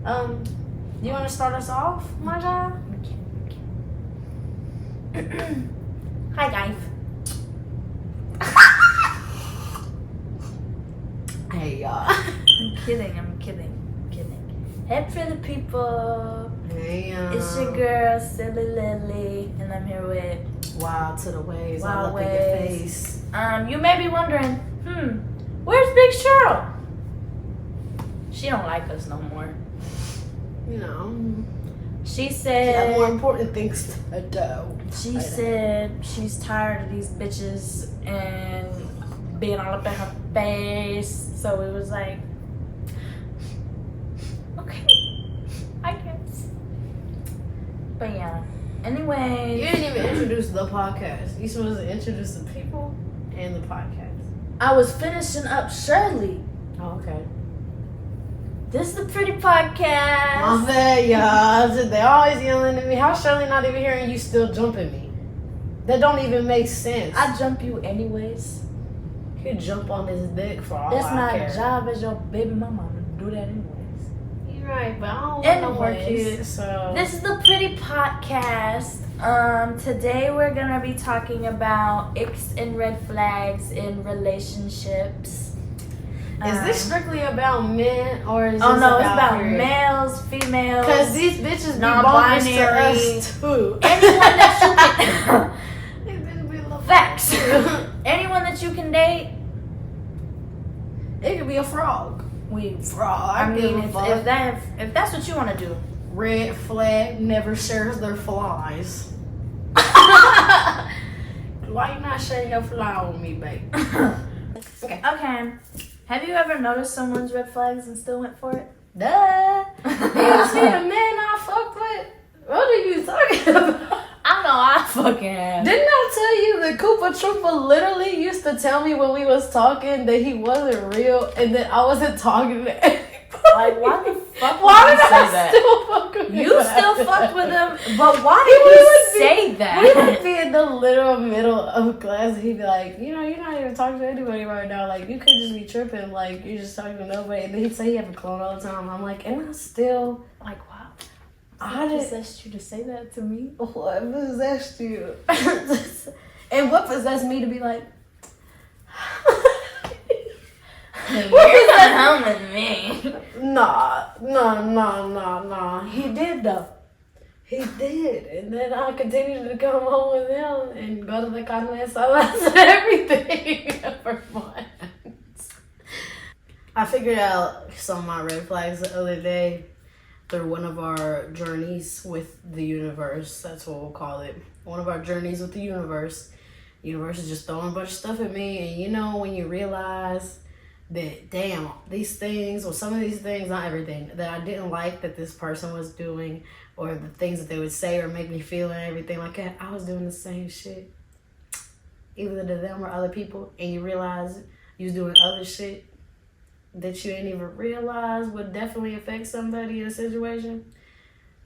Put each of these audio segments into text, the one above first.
You want to start us off, my guy? Hi, guys. Hey, y'all. I'm kidding. Hey, pretty people. Hey, It's your girl, SillyLillie, and I'm here with Wild to the ways, all up in your WiildWayzz. face. You may be wondering, where's Big Cheryl? She don't like us no more. You know, She she said got more important things to do. She said she's tired of these bitches and being all up in her face. So it was like, okay, I guess. But yeah. Anyway. You didn't even introduce the podcast. You supposed to introduce the people and the podcast. I was finishing up Shirley. Oh, okay. This is the Pretty Podcast. My bad, y'all. They always yelling at me. How's Shirley not even here and you still jumping me? That don't even make sense. I jump you anyways. You could jump on his dick for all That's I my care. job as your baby mama to do that anyways. You're right, but I don't want no more Anyways, kids, so... This is the Pretty Podcast. Today we're gonna be talking about icks and red flags in relationships. Is this strictly about men, or is this it's about period? males, females. Because these bitches be non-binary, bumpers to us, too. anyone that These bitches be little Facts. fuckers. anyone that you can date. It could be a frog. Frog. I mean, give a fuck. if that's what you want to do. Red flag never shares their flies. Why you not sharing your fly with me, babe? Okay. Okay. Have you ever noticed someone's red flags and still went for it? Duh. You see the man I fucked with? What are you talking about? I know I fucking have. Didn't I tell you that Koopa Troopa literally used to tell me when we was talking that he wasn't real and that I wasn't talking to anybody? Like, why the fuck Why would did you say I that? still fuck with him? You still fucked with him, but why He did you would say We that? would be in the literal middle of class and he'd be like, you know, you're not even talking to anybody right now. Like, you could just be tripping. Like, you're just talking to nobody. And then he'd say he have a clone all the time. I'm like, am I still... Like, wow. I I didn't... possessed you to say that to me? What possessed you? And what possessed me to be like... You're not home with me. Nah. He did, though. He did. And then I continued to come home with him and go to the carne saladas and everything for months. I figured out some of my red flags the other day through one of our journeys with the universe. That's what we'll call it. One of our journeys with the universe. The universe is just throwing a bunch of stuff at me. And you know, when you realize that, damn, these things, or some of these things, not everything, that I didn't like that this person was doing, or the things that they would say or make me feel and everything like that, I was doing the same shit. Either to them or other people. And you realize you was doing other shit that you didn't even realize would definitely affect somebody in a situation.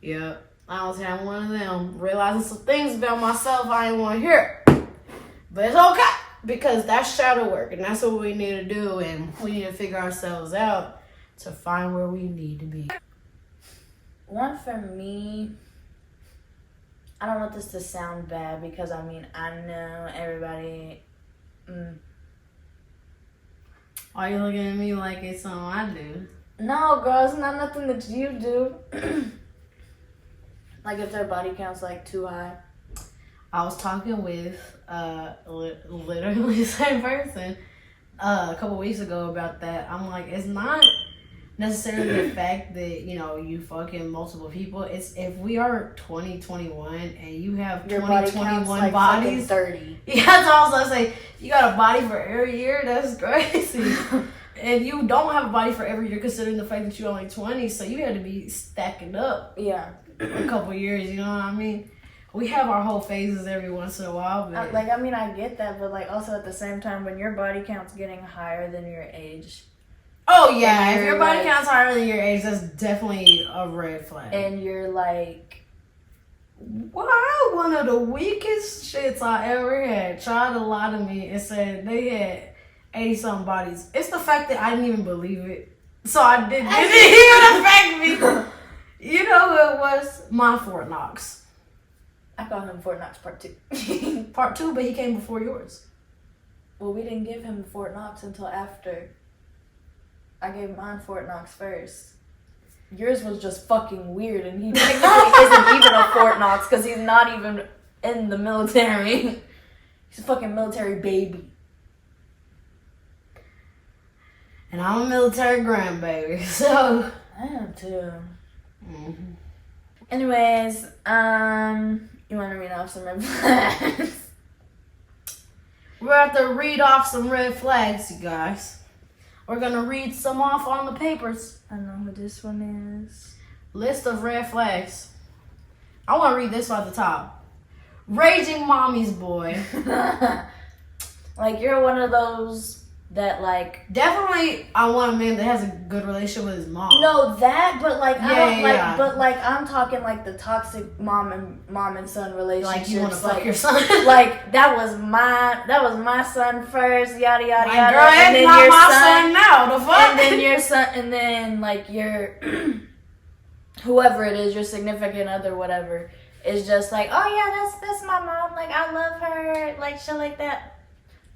Yeah, I was having one of them, realizing some things about myself I didn't want to hear. But it's okay, because that's shadow work, and that's what we need to do, and we need to figure ourselves out to find where we need to be. One for me, I don't want this to sound bad because, I mean, I know everybody... Why are you looking at me like it's something I do? No, girl, it's not nothing that you do. Like if their body count's like too high. I was talking with literally the same person a couple weeks ago about that. I'm like, it's not necessarily the fact that, you know, you fucking multiple people. It's if we are 2021 and you have Your body 2021 counts like bodies. 30. Yeah, that's all I was gonna say. You got a body for every year. That's crazy. And you don't have a body for every year, considering the fact that you're only 20. So you had to be stacking up Yeah. a couple years. You know what I mean? We have our whole phases every once in a while, but Like, I mean, I get that, but like also at the same time, when your body count's getting higher than your age. oh yeah, if you're your body like- counts higher than your age, that's definitely a red flag. And you're like... Why one of the weakest shits I ever had tried to lie to me and said they had 80-something bodies. It's the fact that I didn't even believe it. So I didn't even affect me. my Fort Knox. I call him Fort Knox Part 2. Part 2, but he came before yours. Well, we didn't give him Fort Knox until after. I gave mine Fort Knox first. Yours was just fucking weird, and he technically isn't even a Fort Knox because he's not even in the military. He's a fucking military baby. And I'm a military grandbaby, so. I am too. Mm-hmm. Anyways, you want to read off some red flags? We're about to read off some red flags, you guys. We're gonna read some off on the papers. I know who this one is. List of red flags. I want to read this one at the top. Raging mommy's boy. Like, you're one of those that, like... Definitely, I want a man that has a good relationship with his mom. No, that, but, like, I don't, like, yeah. but, like, I'm talking, like, the toxic mom and son relationship. Like, you want to fuck your son? Like, that was my son first, yada, yada, Like, yada. girl, and it's then not your my son, son now, the fuck? And then your son, and then, like, your... whoever it is, your significant other, whatever, is just like, oh, yeah, that's my mom. Like, I love her. Like, shit like that.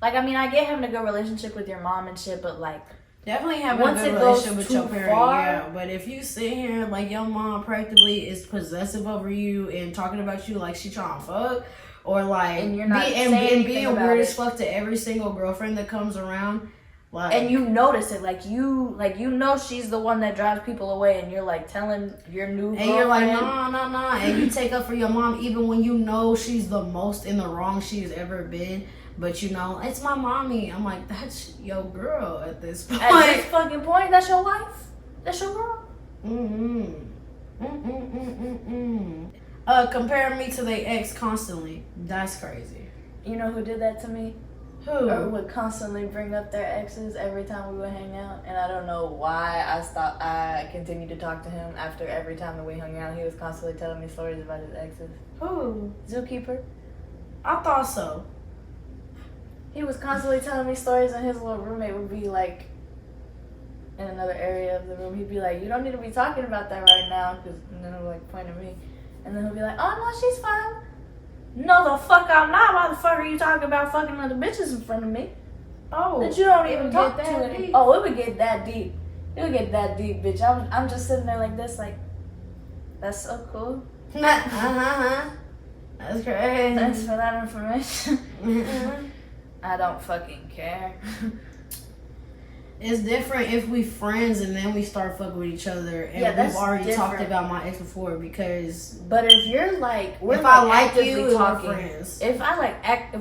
Like, I mean, I get having a good relationship with your mom and shit, but, like... Definitely have a once good it goes relationship with too your parent, far, yeah. But if you sit here, like, your mom practically is possessive over you and talking about you like she trying to fuck, or, like... And you're not being weird as fuck to every single girlfriend that comes around. Like, and you notice it, like you know she's the one that drives people away, and you're like telling your new girlfriend. And you're like, nah. And you take up for your mom even when you know she's the most in the wrong she's ever been. But you know, it's my mommy. I'm like, that's your girl at this point. At this fucking point, that's your wife. That's your girl. Comparing me to their ex constantly. That's crazy. You know who did that to me? Who? Or would constantly bring up their exes every time we would hang out, and I don't know why I continued to talk to him after every time that we hung out. He was constantly telling me stories about his exes. Who? Zookeeper. I thought so. He was constantly telling me stories, and his little roommate would be like in another area of the room. He'd be like, "You don't need to be talking about that right now," and then he'll like point at me, and then he'll be like, "Oh no, she's fine." No, the fuck I'm not. Why the fuck are you talking about fucking other bitches in front of me? Oh, that you don't even talk get to that it. deep. Oh, it would get that deep. It would get that deep, bitch. I'm just sitting there like this, like, that's so cool. That's crazy. Thanks for that information. I don't fucking care. It's different if we friends and then we start fucking with each other, and Yeah, that's we've already talked different. about my ex before. Because But if you're like, if I like you, we're talking, friends. if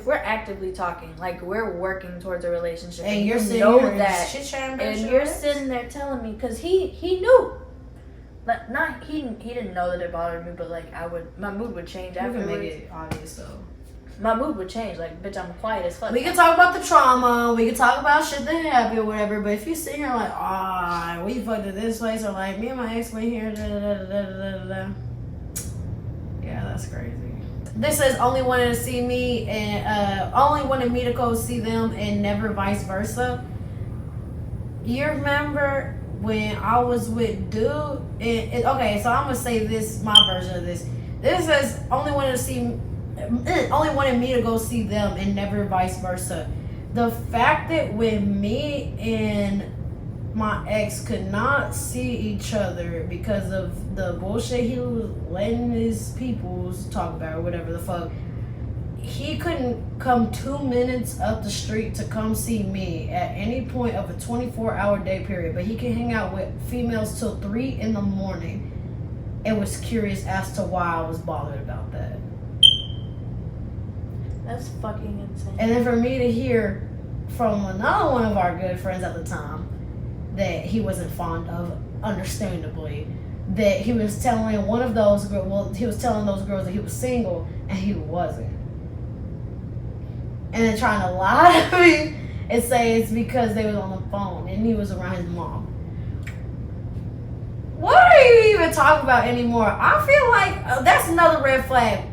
we're actively talking, like we're working towards a relationship, And you're sitting know here that, and you're sitting there telling me, because he knew, but not he didn't know that it bothered me, but like my mood would change You can afterwards. make it obvious though. My mood would change, like, bitch, I'm quiet as fuck. We can talk about the trauma, we can talk about shit that happened or whatever, but if you sit here like, ah, we fucked at this place, or like, me and my ex went here, yeah, that's crazy. This says only wanted to see me and only wanted me to go see them and never vice versa. You remember when I was with dude? Okay, so I'm gonna say this, my version of this. This says only wanted me to go see them and never vice versa. The fact that when me and my ex could not see each other because of the bullshit he was letting his peoples talk about or whatever the fuck, he couldn't come 2 minutes up the street to come see me at any point of a 24-hour day period, but he can hang out with females till 3 in the morning, and was curious as to why I was bothered about that. That's fucking insane. And then for me to hear from another one of our good friends at the time that he wasn't fond of, understandably, that he was telling one of those girls, well, he was telling those girls that he was single and he wasn't. And then trying to lie to me and say it's because they was on the phone and he was around his mom. What are you even talking about anymore? I feel like that's another red flag.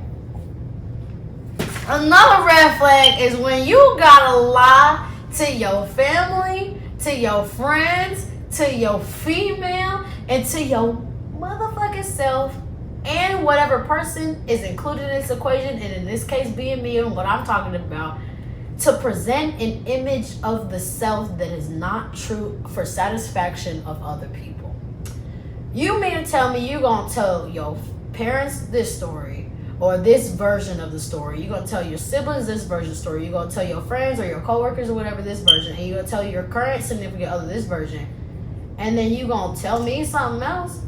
Another red flag is when you gotta lie to your family, to your friends, to your female, and to your motherfucking self and whatever person is included in this equation, and in this case being me and what I'm talking about, to present an image of the self that is not true for satisfaction of other people. You mean to tell me you gonna tell your parents this story or this version of the story, you gonna tell your siblings this version of the story, you gonna tell your friends or your coworkers or whatever this version, and you gonna tell your current significant other this version, and then you gonna tell me something else?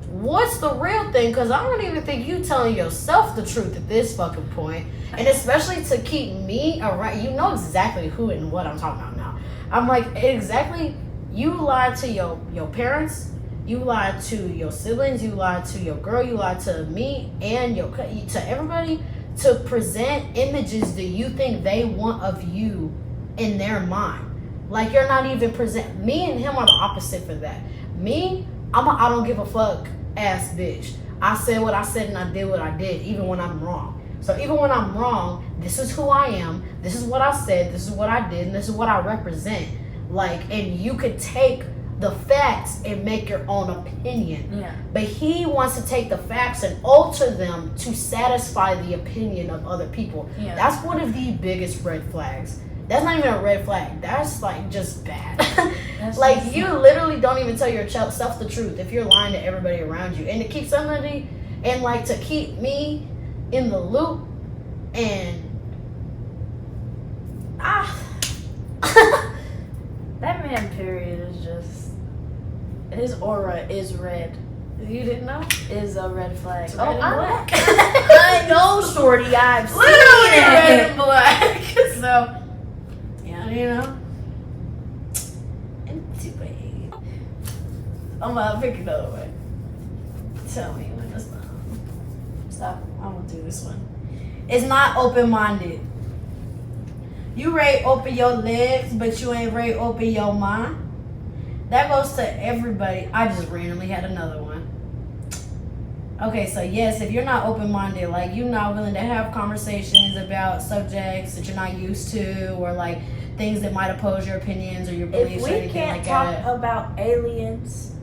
What's the real thing? Because I don't even think you telling yourself the truth at this fucking point. And especially to keep me around. You know exactly who and what I'm talking about now. I'm like, exactly, you lied to your parents, you lied to your siblings, you lied to your girl, you lied to me and to everybody to present images that you think they want of you in their mind. Like, you're not even me and him are the opposite for that. Me, I'm a I don't give a fuck ass bitch. I said what I said and I did what I did, even when I'm wrong. So even when I'm wrong, this is who I am, this is what I said, this is what I did, and this is what I represent. Like, and you could take the facts and make your own opinion. Yeah. But he wants to take the facts and alter them to satisfy the opinion of other people. Yeah. That's one of the biggest red flags. That's not even a red flag. That's like just bad. Like, you literally don't even tell yourself the truth if you're lying to everybody around you. And to keep somebody, and like to keep me in the loop, and that man period is just, his aura is red. You didn't know? Is a red flag. It's red and black. I know, shorty. I've seen Literally it. red and black. So yeah, you know. Anyway, I'm gonna pick another one. Tell me when it's not. Stop. I'm gonna do this one. It's not open-minded. You ready open your legs, but you ain't ready open your mind. That goes to everybody. I just randomly had another one. Okay, so yes, if you're not open-minded, like you're not willing to have conversations about subjects that you're not used to, or like things that might oppose your opinions or your beliefs or If we anything can't like talk that. about aliens,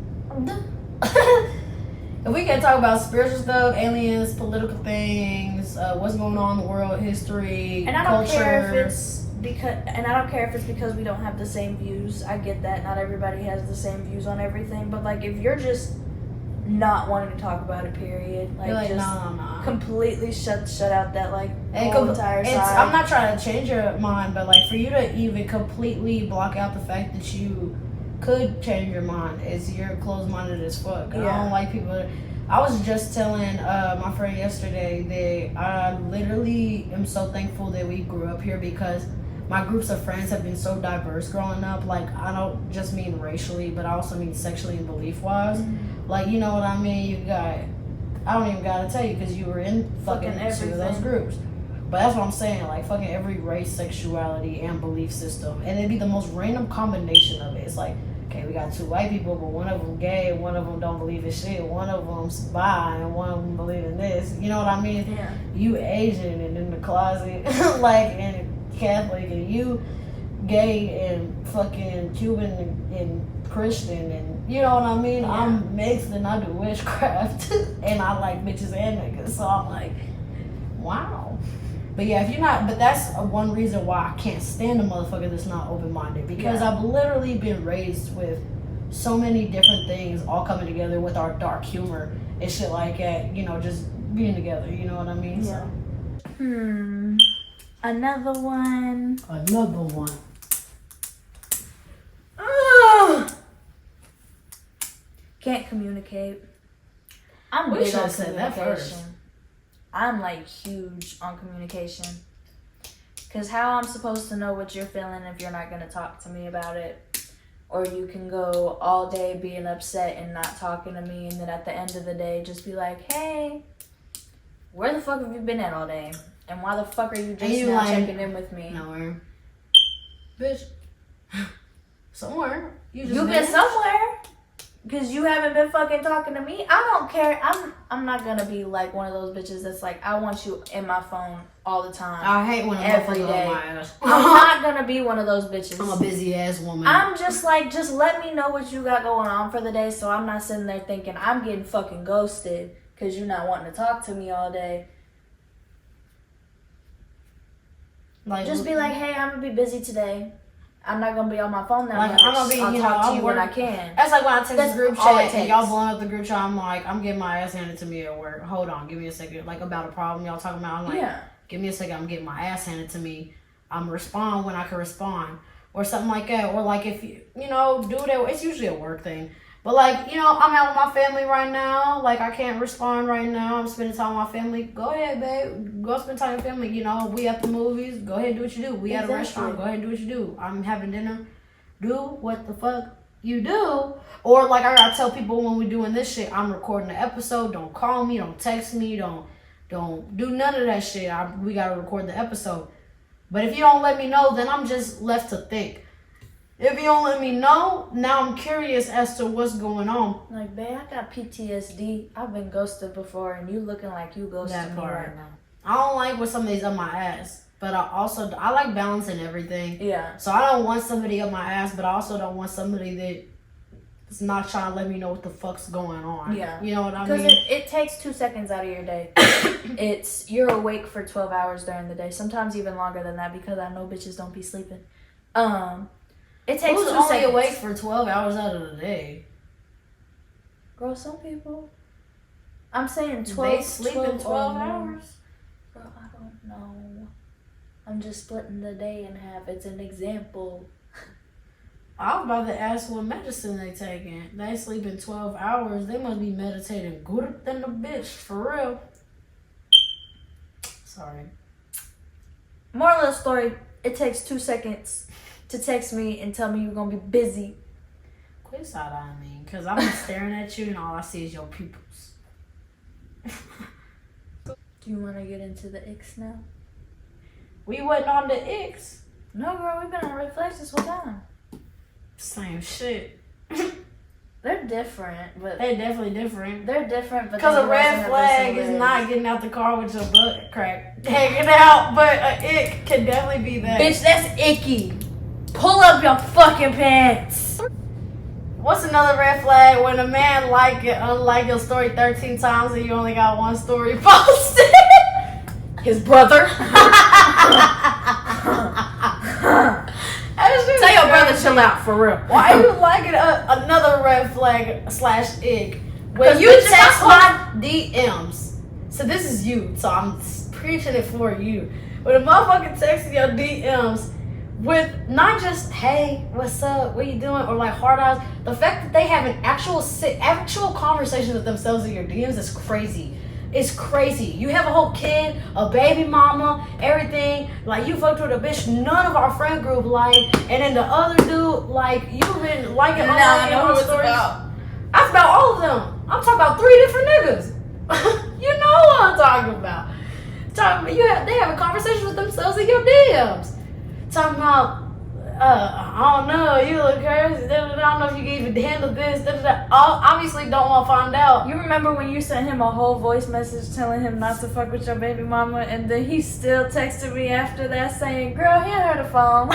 If we can talk about spiritual stuff, aliens, political things, what's going on in the world, history, and I don't culture. care if it's because we don't have the same views. I get that not everybody has the same views on everything, but like if you're just not wanting to talk about it, period, like just no. completely shut out that like whole entire side. I'm not trying to change your mind, but like for you to even completely block out the fact that you could change your mind is you're closed-minded as fuck. Yeah. I don't like people. I was just telling my friend yesterday that I literally am so thankful that we grew up here, because my groups of friends have been so diverse growing up. Like, I don't just mean racially, but I also mean sexually and belief-wise. Mm-hmm. Like, you know what I mean? You got, I don't even gotta tell you because you were in fucking two everything. of those groups. But that's what I'm saying, like fucking every race, sexuality, and belief system. And it'd be the most random combination of it. It's like, okay, we got two white people, but one of them gay, one of them don't believe in shit, one of them's bi, and one of them believe in this. You know what I mean? Yeah. You Asian and in the closet, like, and Catholic, and you gay and fucking Cuban and Christian, and you know what I mean? Yeah. I'm mixed and I do witchcraft, and I like bitches and niggas, so I'm like, wow. But yeah, if you're not, but that's one reason why I can't stand a motherfucker that's not open-minded, because I've literally been raised with so many different things all coming together with our dark humor and shit like that, you know, just being together, you know what I mean? Yeah. So. Another one. Can't communicate. I'm We big should on have said that communication. first. I'm like huge on communication. Cause how I'm supposed to know what you're feeling if you're not gonna talk to me about it? Or you can go all day being upset and not talking to me, and then at the end of the day just be like, hey, where the fuck have you been at all day? And why the fuck are you just now checking in with me? Nowhere. Bitch. Somewhere. You've been somewhere. Because you haven't been fucking talking to me. I don't care. I'm not going to be like one of those bitches that's like, I want you in my phone all the time. I hate when every day. On my ass. I'm not going to be one of those bitches. I'm a busy ass woman. I'm just like, just let me know what you got going on for the day, so I'm not sitting there thinking I'm getting fucking ghosted because you're not wanting to talk to me all day. Like, Just be like, hey, I'm gonna be busy today. I'm not gonna be on my phone that like, much. I'm gonna be, I'll talk to you when I can. That's like when I text That's the group all it chat and takes. y'all blowing up the group chat. I'm like, I'm getting my ass handed to me at work. Hold on, give me a second. Like, about a problem y'all talking about. I'm like, Yeah. give me a second. I'm getting my ass handed to me. I'm respond when I can respond, or something like that. Or like if you do that. It's usually a work thing. But like, I'm out with my family right now. Like, I can't respond right now. I'm spending time with my family. Go ahead, babe. Go spend time with family. We at the movies. Go ahead and do what you do. We at a restaurant. Go ahead and do what you do. I'm having dinner. Do what the fuck you do. Or like I gotta tell people when we doing this shit, I'm recording the episode. Don't call me. Don't text me. Don't do none of that shit. We gotta record the episode. But if you don't let me know, then I'm just left to think. If you don't let me know, now I'm curious as to what's going on. Like, babe, I got PTSD. I've been ghosted before, and you looking like you ghosted me right now. I don't like when somebody's up my ass, but I like balancing everything. Yeah. So I don't want somebody up my ass, but I also don't want somebody that's not trying to let me know what the fuck's going on. Yeah. You know what I mean? Because it takes 2 seconds out of your day. You're awake for 12 hours during the day, sometimes even longer than that, because I know bitches don't be sleeping. It takes Who's 2 only seconds. awake for 12 hours out of the day? Girl, some people. I'm saying 12. They sleep in 12 hours. Girl, I don't know. I'm just splitting the day in half. It's an example. I was about to ask what medicine they taking. They sleep in 12 hours. They must be meditating good than the bitch, for real. Sorry. Moral of the story, it takes 2 seconds to text me and tell me you're going to be busy. Quit side-eyeing me, because I'm staring at you and all I see is your pupils. Do you want to get into the icks now? We wasn't on the X. No, girl, we've been on RedFlags this whole time. Same shit. They're different, but They definitely different. they're different. Because a red flag is not getting out the car with your butt crack hanging out, but an ick can definitely be that. Bitch, that's icky. Pull up your fucking pants. What's another red flag? When a man unlike your story 13 times and you only got one story posted? His brother. Tell your brother chill out, for real. Why are you liking another red flag / ick? When Because you bitches text are my DMs, so this is you, so I'm preaching it for you. When a motherfucker texts your DMs with not just, hey, what's up, what you doing, or like hard eyes, the fact that they have an actual conversation with themselves in your DMs is crazy. It's crazy. You have a whole kid, a baby mama, everything. Like, you fucked with a bitch none of our friend group like, and then the other dude, like, you've been liking all I know of who your it's stories. about. That's about all of them. I'm talking about 3 different niggas. You know what I'm talking about. They have a conversation with themselves in your DMs. Talking about, I don't know, you look crazy. I don't know if you can even handle this. Obviously, don't want to find out. You remember when you sent him a whole voice message telling him not to fuck with your baby mama, and then he still texted me after that saying, girl, hand her the phone.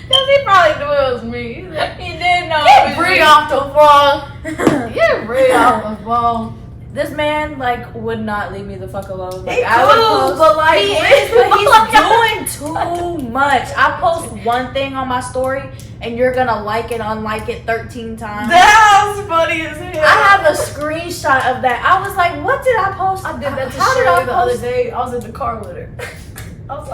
Because he probably knew it was me. He did know. Get Bree off the phone. Get Bree off the phone. This man, like, would not leave me the fuck alone. Like, He I would post, but like, he is, but he's doing too much. I post one thing on my story, and you're gonna like it, unlike it 13 times. That was funny as hell. I have a screenshot of that. I was like, what did I post? I did that to How did Shirley I the other post? day. I was in the car with her. I was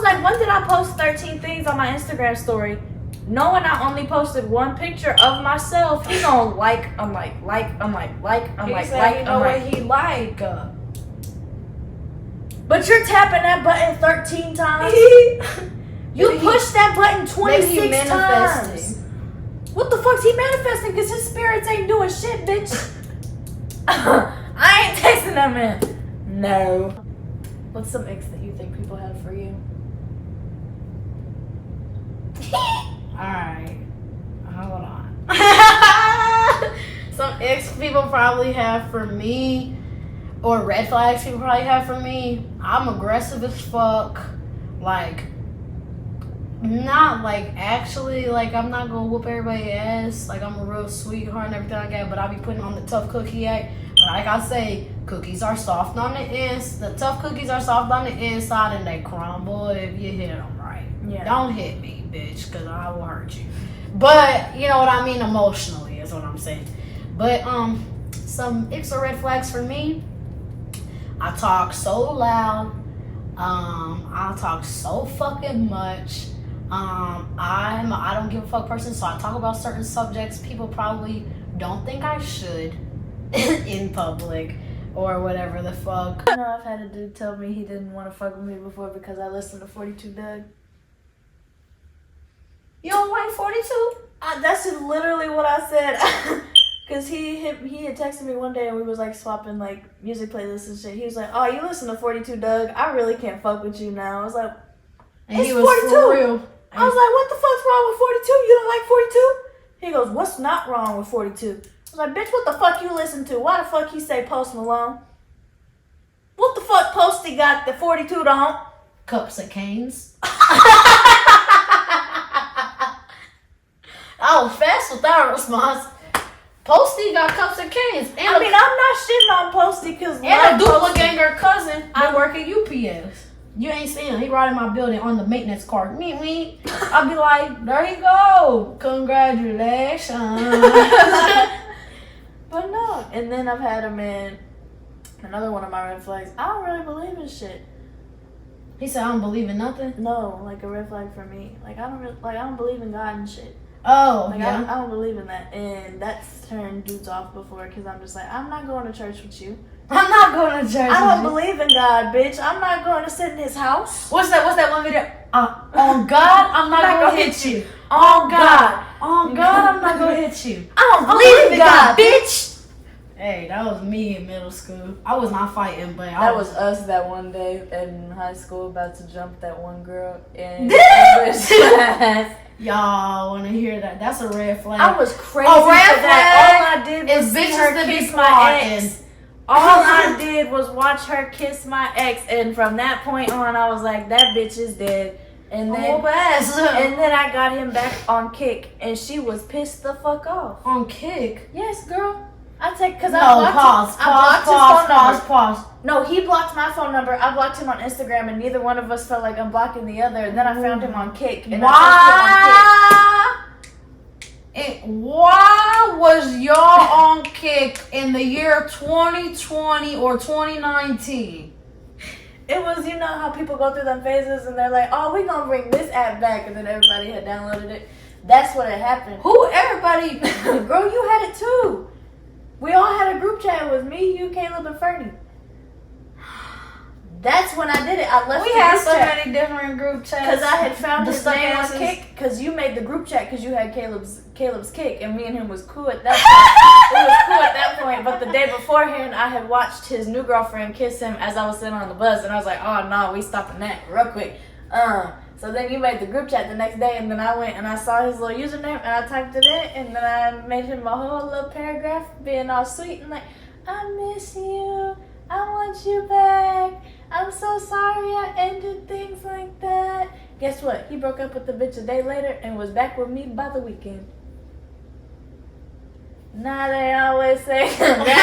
like, when did I post 13 things on my Instagram story? Knowing I only posted one picture of myself, he gonna like, I'm like, you know what he like. But you're tapping that button 13 times. You pushed that button 26 times. What the fuck's he manifesting? Because his spirits ain't doing shit, bitch. I ain't texting that man. No. What's some icks that you think people have for you? Alright. Hold on. Some icks people probably have for me, or red flags people probably have for me. I'm aggressive as fuck. Like, Not like actually, like I'm not gonna whoop everybody's ass. Like I'm a real sweetheart and everything like that. But I be putting on the tough cookie act. But like I say, cookies are soft on the ends. The tough cookies are soft on the inside and they crumble if you hit them right. Yeah. Don't hit me, bitch, because I will hurt you. But you know what I mean, emotionally is what I'm saying. But some icks or red flags for me. I talk so loud. I talk so fucking much. I don't give a fuck person, so I talk about certain subjects people probably don't think I should in public or whatever the fuck. You know, I've had a dude tell me he didn't want to fuck with me before because I listened to 42 Doug. You don't like 42? That's just literally what I said. Cause he had texted me one day and we was like swapping like music playlists and shit. He was like, "Oh, you listen to 42 Doug? I really can't fuck with you now." I was like, and he was 42. For real. I was like, "What the fuck's wrong with 42? You don't like 42?" He goes, "What's not wrong with 42?" I was like, "Bitch, what the fuck you listen to? Why the fuck he say Post Malone? What the fuck Posty got that 42 don't?" Cups of canes. I was fast with that response. Posty got cups of canes. And I mean, I'm not shitting on Posty because and a doppelganger cousin. I work at UPS. You ain't seen him. He riding my building on the maintenance cart. Me. I'll be like, there you go. Congratulations. But no. And then I've had him in another one of my red flags. I don't really believe in shit. He said, I don't believe in nothing? No, like a red flag for me. Like I don't believe in God and shit. Oh, like, yeah. I don't believe in that. And that's turned dudes off before because I'm just like, I'm not going to church with you. I'm not going to church. I don't believe in God, bitch. I'm not going to sit in his house. What's that one video? On God, I'm not going to hit you. On God. On God, I'm not going to hit you. I don't believe in God, bitch. Hey, that was me in middle school. I was not fighting, but that was us that one day in high school about to jump that one girl in English class. Y'all want to hear that? That's a red flag. I was crazy a red for that. All I did was is see bitches her to kiss be my ex. All I did was watch her kiss my ex, and from that point on, I was like, that bitch is dead. And then, and then I got him back on Kick, and she was pissed the fuck off. On Kick? Yes, girl. I take because I blocked his phone number. Pause. No, he blocked my phone number. I blocked him on Instagram, and neither one of us felt like unblocking the other. And then I found him on Kick. And why was y'all on Kick in the year 2020 or 2019? It was, you know how people go through them phases and they're like, oh, we gonna bring this app back, and then everybody had downloaded it. That's what had happened. Everybody? Girl, you had it too. We all had a group chat with me, you, Caleb, and Fernie. That's when I did it. I left. We had so many different group chats. Because I had found his name on Kick. Because you made the group chat because you had Caleb's Kick, and me and him was cool at that point. It was cool at that point. But the day beforehand, I had watched his new girlfriend kiss him as I was sitting on the bus, and I was like, oh no, we stopping that real quick. So then you made the group chat the next day, and then I went and I saw his little username, and I typed it in, and then I made him a whole little paragraph being all sweet and like, I miss you. I want you back. I'm so sorry I ended things like that. Guess what? He broke up with the bitch a day later and was back with me by the weekend. Now they always say congratulations.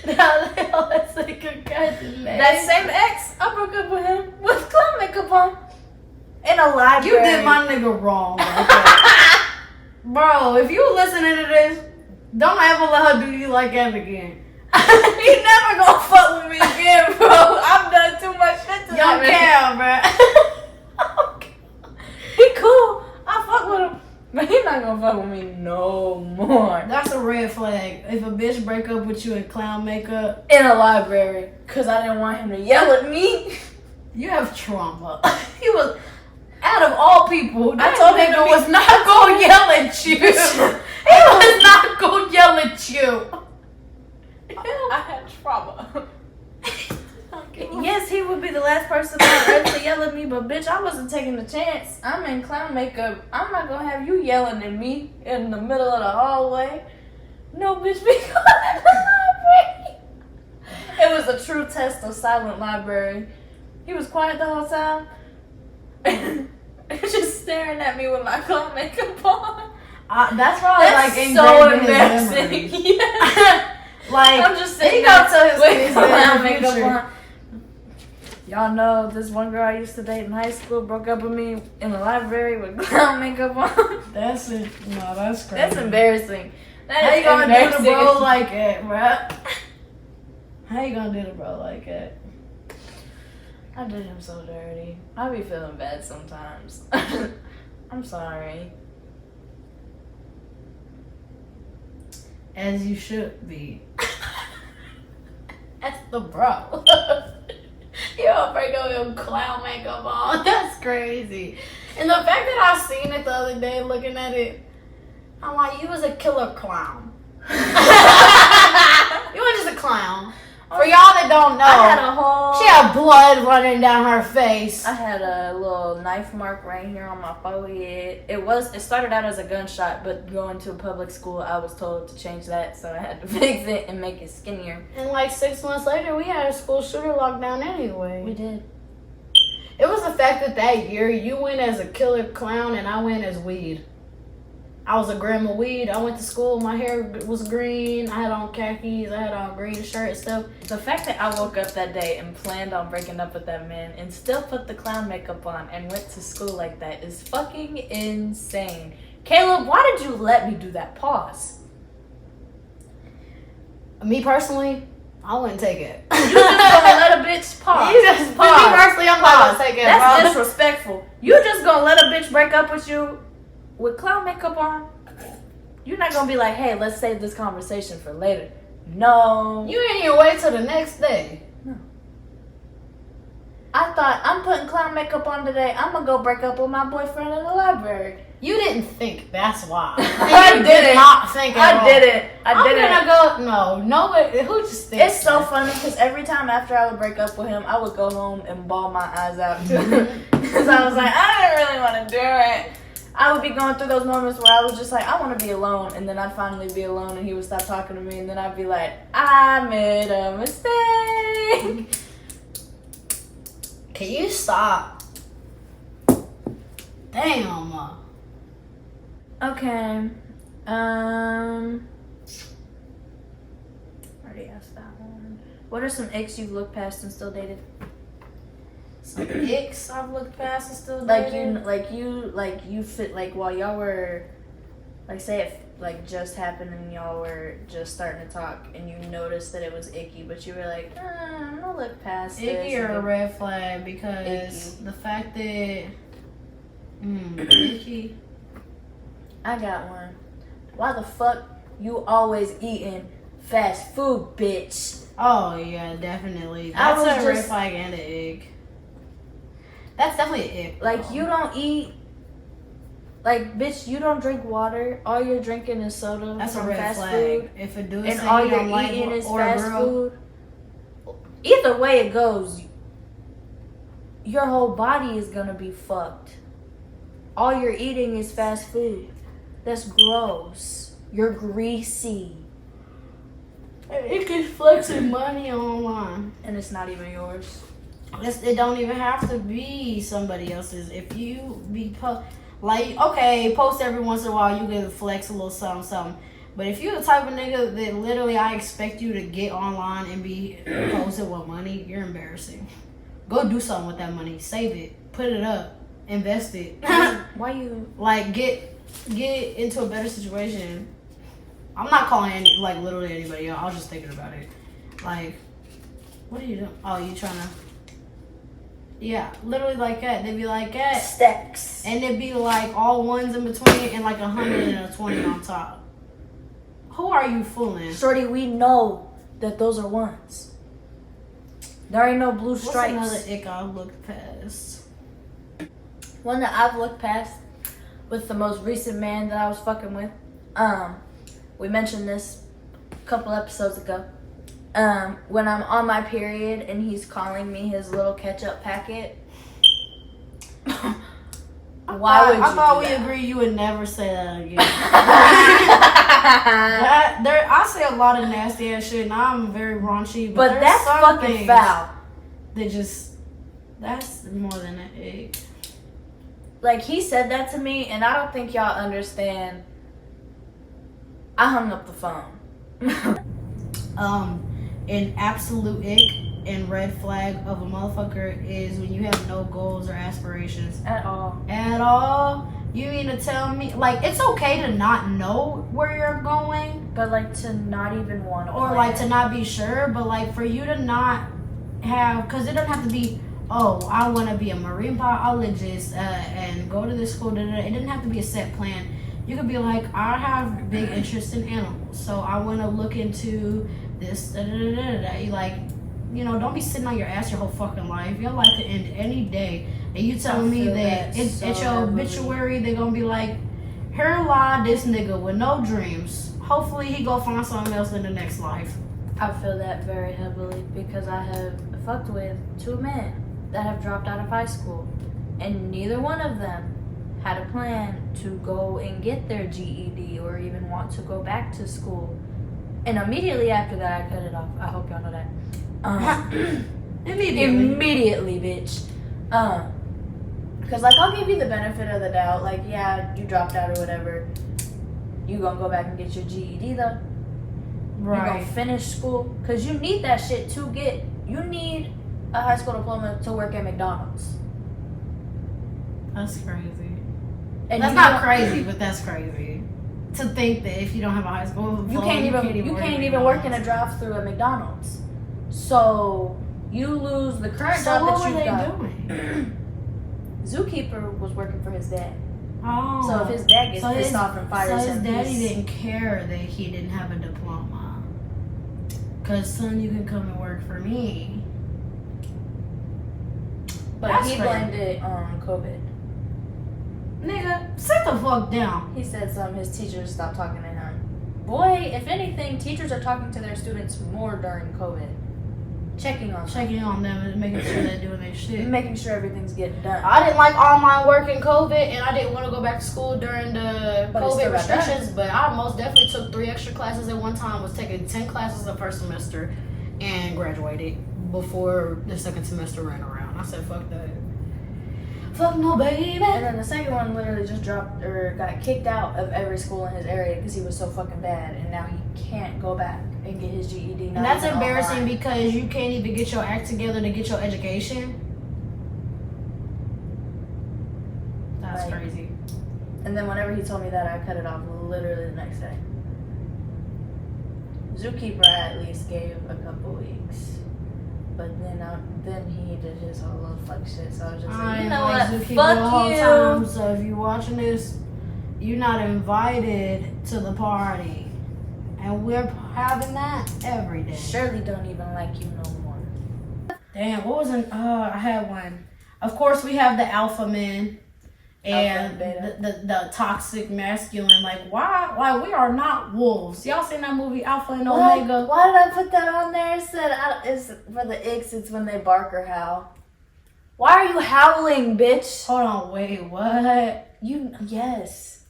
Now they always say congratulations. That same ex, I broke up with him with clown makeup on. In a library. You did my nigga wrong. Right? Bro, if you listening to this, don't ever let her do you like that again. He never gonna fuck with me again, bro. I've done too much shit to Young Cam, bro. He cool. I fuck with him. But he not gonna fuck with me no more. That's a red flag. If a bitch break up with you in clown makeup. In a library. Because I didn't want him to yell at me. You have trauma. He was, out of all people, I told him nigga was not gonna yell at you. He was not gonna yell at you. I had trauma. Yes, he would be the last person on earth to yell at me, but bitch, I wasn't taking the chance. I'm in clown makeup. I'm not gonna have you yelling at me in the middle of the hallway. No, bitch, we going to the library. It was a true test of silent library. He was quiet the whole time. Just staring at me with my clown makeup on. That's probably That's like so engraved in his memory. embarrassing. Yeah. Like, I'm just sitting he there got to his with kids clown in the makeup future. on. Y'all know this one girl I used to date in high school broke up with me in the library with clown makeup on. That's it. No, that's crazy. That's embarrassing. That How is you gonna do the embarrassing. bro like that, bruh? How you gonna do the bro like that? I did him so dirty. I be feeling bad sometimes. I'm sorry. As you should be. That's the bro. You don't break up your clown makeup on. That's crazy. And the fact that I seen it the other day looking at it, I'm like, you was a killer clown. You were just a clown. For y'all that don't know, I had a whole... she had blood running down her face. I had a little knife mark right here on my forehead. It started out as a gunshot, but going to a public school, I was told to change that, so I had to fix it and make it skinnier. And like 6 months later, we had a school shooter lockdown anyway. We did. It was the fact that year you went as a killer clown and I went as weed. I was a grandma weed. I went to school. My hair was green. I had on khakis. I had on green shirt and stuff. The fact that I woke up that day and planned on breaking up with that man and still put the clown makeup on and went to school like that is fucking insane. Caleb, why did you let me do that? Pause. Me personally, I wouldn't take it. You just gonna let a bitch pause. You just pause. Me personally, I'm not gonna take it. That's bro. disrespectful. You just gonna let a bitch break up with you with clown makeup on? You're not gonna be like, hey, let's save this conversation for later. No. You ain't even wait till the next day. No. I thought, I'm putting clown makeup on today. I'm gonna go break up with my boyfriend in the library. You didn't think. That's why. I You didn't. did not think at all. I didn't. I'm gonna go. No, nobody. Who just thinks? It's so funny because every time after I would break up with him, I would go home and bawl my eyes out too. Because I was like, I didn't really want to do it. I would be going through those moments where I was just like, I want to be alone. And then I'd finally be alone and he would stop talking to me. And then I'd be like, I made a mistake. Can you stop? Damn. Okay. Already asked that one. What are some icks you've looked past and still dated? Some icks I've looked past and still dated. Like you fit like while y'all were, like say it like just happened and y'all were just starting to talk and you noticed that it was icky, but you were like, I'm gonna look past Icky this. or a red flag because the fact that icky. I got one. Why the fuck you always eating fast food, bitch? Oh yeah, definitely. I That's was a red just- flag and an ick. That's definitely an ick. Like you don't eat. Like bitch, you don't drink water. All you're drinking is soda. That's a from red fast flag. food. If it do And say all you you're don't like eating is or a fast girl, food. Either way it goes, your whole body is gonna be fucked. All you're eating is fast food. That's gross. You're greasy. it can flexing money online. And it's not even yours. It don't even have to be somebody else's. If you be post every once in a while, you can flex a little something. But if you're the type of nigga that literally I expect you to get online and be posted with money, you're embarrassing. Go do something with that money. Save it. Put it up. Invest it. Why you Like get into a better situation. I'm not calling literally anybody out. I was just thinking about it. Like, what are you doing? Oh, you trying to? Yeah, literally like that. They'd be like that, stacks? and it'd be like all ones in between and like 100 and a 20 on top. Who are you fooling? Shorty, we know that those are ones. There ain't no blue stripes. What's another ick I've looked past? One that I've looked past with the most recent man that I was fucking with. We mentioned this a couple episodes ago. When I'm on my period and he's calling me his little ketchup packet. I thought we agreed you would never say that again. I say a lot of nasty ass shit, and I'm very raunchy. But there's that's some fucking things foul. That just That's more than an ick. Like, he said that to me, and I don't think y'all understand. I hung up the phone. An absolute ick and red flag of a motherfucker is when you have no goals or aspirations. At all. At all? You mean to tell me, like, it's okay to not know where you're going, but like to not even want to, or plan. like to not be sure, but like for you to not have, because it doesn't have to be, oh, I want to be a marine biologist and go to this school. It didn't have to be a set plan. You could be like, I have big interest in animals, so I want to look into this. You like, you know, don't be sitting on your ass your whole fucking life. Your life could end any day. And you telling me that it's your obituary, they're gonna be like, here lie this nigga with no dreams. Hopefully he go find something else in the next life. I feel that very heavily because I have fucked with 2 men that have dropped out of high school, and neither one of them had a plan to go and get their GED or even want to go back to school. And immediately after that, I cut it off. I hope y'all know that. Immediately, bitch. Because, like, I'll give you the benefit of the doubt. Like, yeah, you dropped out or whatever. You gonna go back and get your GED, though? Right. You gonna finish school? Because you need that shit to get... You need a high school diploma to work at McDonald's. That's crazy. And that's not crazy, but that's crazy. To think that if you don't have a high school diploma, you can't even work in a drive-through at McDonald's. So you lose the current job that you've got. So what were they doing? Zookeeper was working for his dad. Oh. So if his dad gets pissed off and fires him, so his daddy didn't care that he didn't have a diploma. Cause son, you can come and work for me. But that's he blamed it on COVID. Nigga, sit the fuck down. He said his teachers stopped talking to him. Boy, if anything, teachers are talking to their students more during COVID. Checking on them and making sure they're doing their shit. Making sure everything's getting done. I didn't like online work in COVID, and I didn't want to go back to school during the COVID restrictions, but I most definitely took 3 extra classes at one time. Was taking 10 classes the first semester and graduated before the second semester ran around. I said, fuck that. Fuck no, baby. And then the second one literally just dropped or got kicked out of every school in his area because he was so fucking bad, and now he can't go back and get his GED. And that's embarrassing because you can't even get your act together to get your education. That's crazy. And then whenever he told me that, I cut it off literally the next day. Zookeeper at least gave a couple weeks. But then he did his whole little fuck shit. So I was just like, you know what? Fuck you. Time, so if you're watching this, you're not invited to the party. And we're having that every day. Shirley don't even like you no more. Damn, what was I had one. Of course, we have the alpha men. And the toxic masculine, like, why? Like, we are not wolves. Y'all seen that movie Alpha and Omega? Why did I put that on there? It said it's for the icks. It's when they bark or howl. Why are you howling, bitch? Hold on, wait, what? Yes.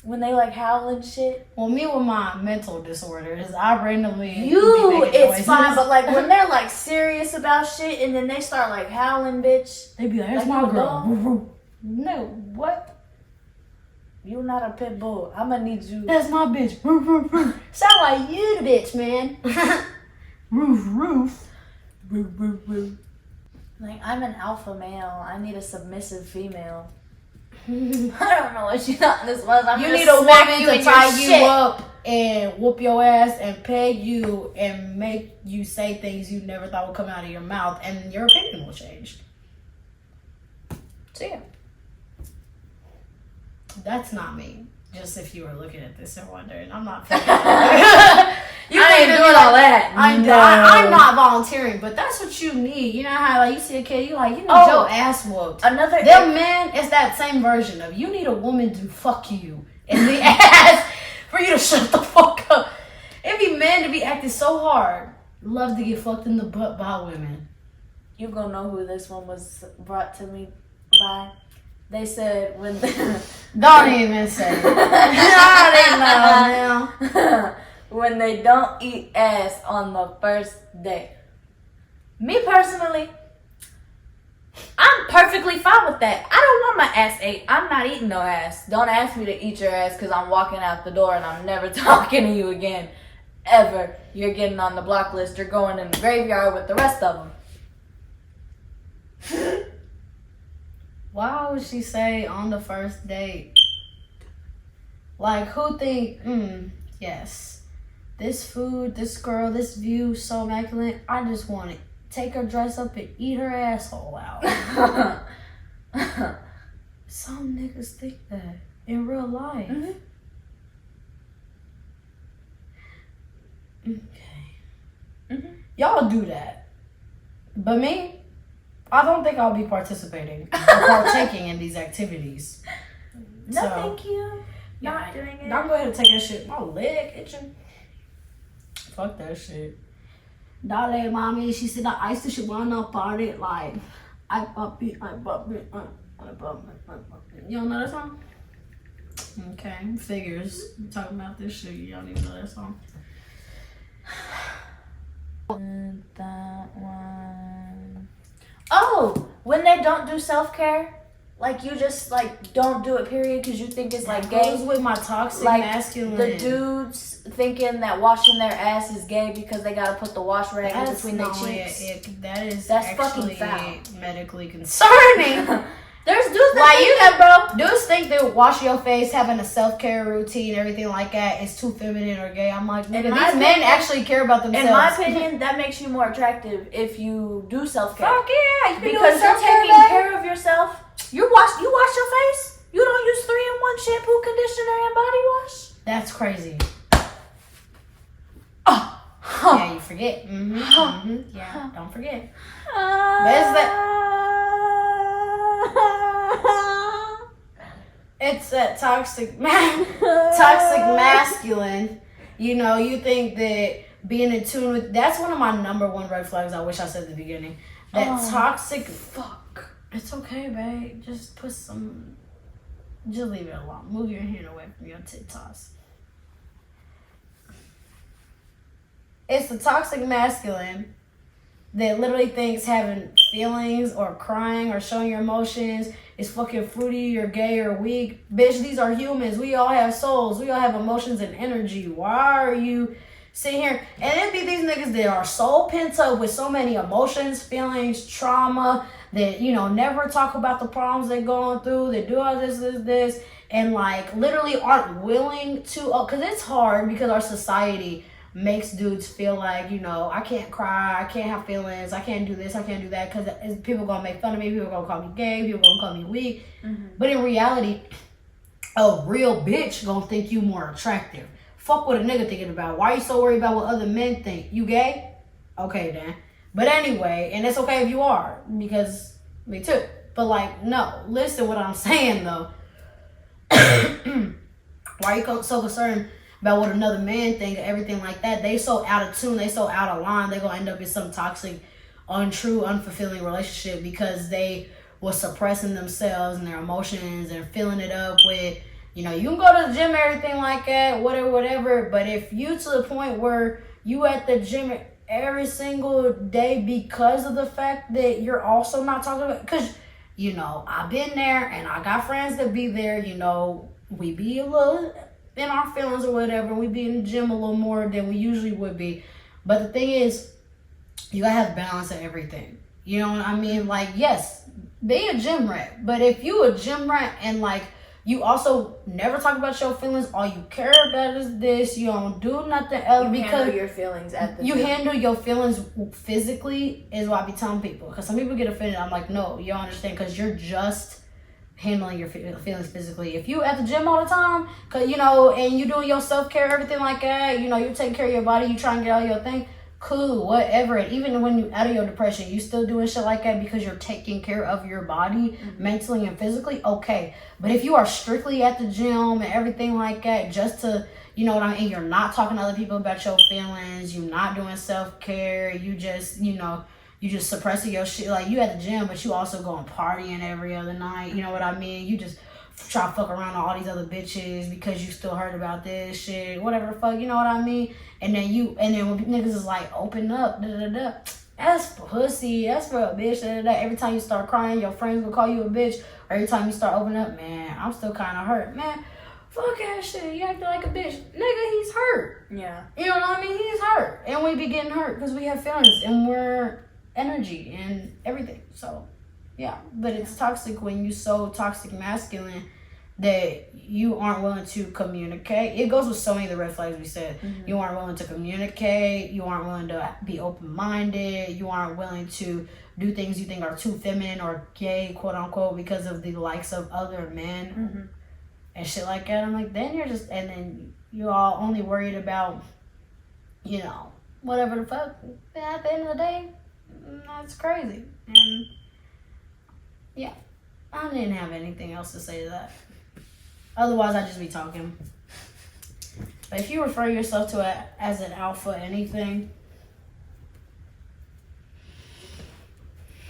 When they like howl and shit. Well, me with my mental disorders, I randomly it's fine, but like when they're like serious about shit and then they start like howling, bitch. They be like, that's my girl. No, what? You're not a pit bull. I'm gonna need you. That's my bitch. Sound like you, the bitch, man. Roof. Like, I'm an alpha male. I need a submissive female. I don't know what you thought this was. You need a woman to tie you up and whoop your ass and peg you and make you say things you never thought would come out of your mouth, and your opinion will change. So yeah. That's not me. Just if you were looking at this and wondering, I'm not. I ain't doing all that. I'm not volunteering, but that's what you need. You know how like you see a kid, you like, you need your ass whooped. Them men, it's that same version of you need a woman to fuck you in the ass for you to shut the fuck up. It be men to be acting so hard, love to get fucked in the butt by women. You gonna know who this one was brought to me by? They said when don't even say it. I didn't know now. When they don't eat ass on the first date. Me personally, I'm perfectly fine with that. I don't want my ass ate. I'm not eating no ass. Don't ask me to eat your ass because I'm walking out the door and I'm never talking to you again. Ever. You're getting on the block list. You're going in the graveyard with the rest of them. Why would she say on the first date? Like, who think, yes, this food, this girl, this view, so immaculate, I just want to take her dress up and eat her asshole out. Some niggas think that in real life. Mm-hmm. Okay. Mm-hmm. Y'all do that. But me, I don't think I'll be participating or partaking in these activities. No, So, thank you. Yeah, Not doing it. Don't go ahead and take that shit. My leg itching. Fuck that shit. Dale, mommy, she said I used to she wanna party like I bump it. You don't know that song? Okay, figures. I'm talking about this shit. Y'all need to know that song. That one. Oh, when they don't do self-care, like you just like don't do it period because you think it's like Goes gay. with my toxic Like masculine. the dudes thinking that washing their ass is gay because they gotta put the wash rag in between their cheeks. That's fucking actually foul. medically concerning. There's dudes that Like, think you that, bro. Dudes think that wash your face, having a self-care routine, everything like that is too feminine or gay. I'm like, nigga, these men actually care about themselves. In my opinion, that makes you more attractive if you do self-care. Fuck yeah, Because you're taking care of yourself. You wash your face. You don't use 3-in-1 shampoo, conditioner, and body wash. That's crazy. Huh. Yeah, you forget. Yeah, don't forget. It's that toxic masculine. You know, you think that being in tune with, that's one of my number one red flags. I wish I said at the beginning. That toxic, fuck. It's okay, babe. Just leave it alone. Move your hand away from your TikToks. It's the toxic masculine that literally thinks having feelings or crying or showing your emotions is fucking fruity or gay or weak. Bitch, these are humans. We all have souls. We all have emotions and energy. Why are you sitting here? And it be these niggas that are so pent up with so many emotions, feelings, trauma, that, you know, never talk about the problems they're going through. They do all this, and like literally aren't willing to, because it's hard because our society makes dudes feel like, you know, I can't cry, I can't have feelings, I can't do this, I can't do that, because people gonna make fun of me, people gonna call me gay, people gonna call me weak. But in reality, a real bitch gonna think you more attractive. Fuck what a nigga thinking about. Why are you so worried about what other men think? You gay? Okay then. But anyway, and it's okay if you are, because me too. But like, no, listen what I'm saying though. Why are you so concerned about what another man think, everything like that? They so out of tune, they so out of line, they gonna end up in some toxic, untrue, unfulfilling relationship because they was suppressing themselves and their emotions and filling it up with, you know, you can go to the gym, everything like that, whatever, but if you to the point where you at the gym every single day because of the fact that you're also not talking about, because, you know, I've been there and I got friends that be there, you know, we be a little in our feelings or whatever, we be in the gym a little more than we usually would be. But the thing is, you gotta have balance in everything. You know what I mean? Like, yes, be a gym rat. But if you a gym rat and like you also never talk about your feelings, all you care about is this, you don't do nothing else, You because handle your feelings at the you gym. handle your feelings physically is what I be telling people. Because some people get offended. I'm like, no, you don't understand, because you're just handling your feelings physically. If you at the gym all the time, cause you know, and you doing your self-care, everything like that, you know, you taking care of your body, you trying to get all your thing, cool, whatever. And even when you out of your depression, you still doing shit like that because you're taking care of your body mentally and physically, okay. But if you are strictly at the gym and everything like that just to, you know what I mean, you're not talking to other people about your feelings, you're not doing self-care, you just, you know, you just suppressing your shit. Like, you at the gym, but you also going partying every other night. You know what I mean? You just try to fuck around with all these other bitches because you still heard about this shit. Whatever the fuck, you know what I mean? And then when niggas is like, open up, That's pussy. That's for a bitch. And every time you start crying, your friends will call you a bitch. Or every time you start opening up, man, I'm still kind of hurt. Man, fuck that shit. You acting like a bitch. Nigga, he's hurt. Yeah. You know what I mean? He's hurt. And we be getting hurt because we have feelings and we're energy and everything. So, yeah. But it's toxic when you so toxic masculine that you aren't willing to communicate. It goes with so many of the red flags we said. Mm-hmm. You aren't willing to communicate. You aren't willing to be open-minded. You aren't willing to do things you think are too feminine or gay, quote unquote, because of the likes of other men. Mm-hmm. And shit like that. I'm like, then you're just, and then you're all only worried about, you know, whatever the fuck. At the end of the day, that's crazy. And yeah, I didn't have anything else to say to that. Otherwise, I'd just be talking. But if you refer yourself to as an alpha anything,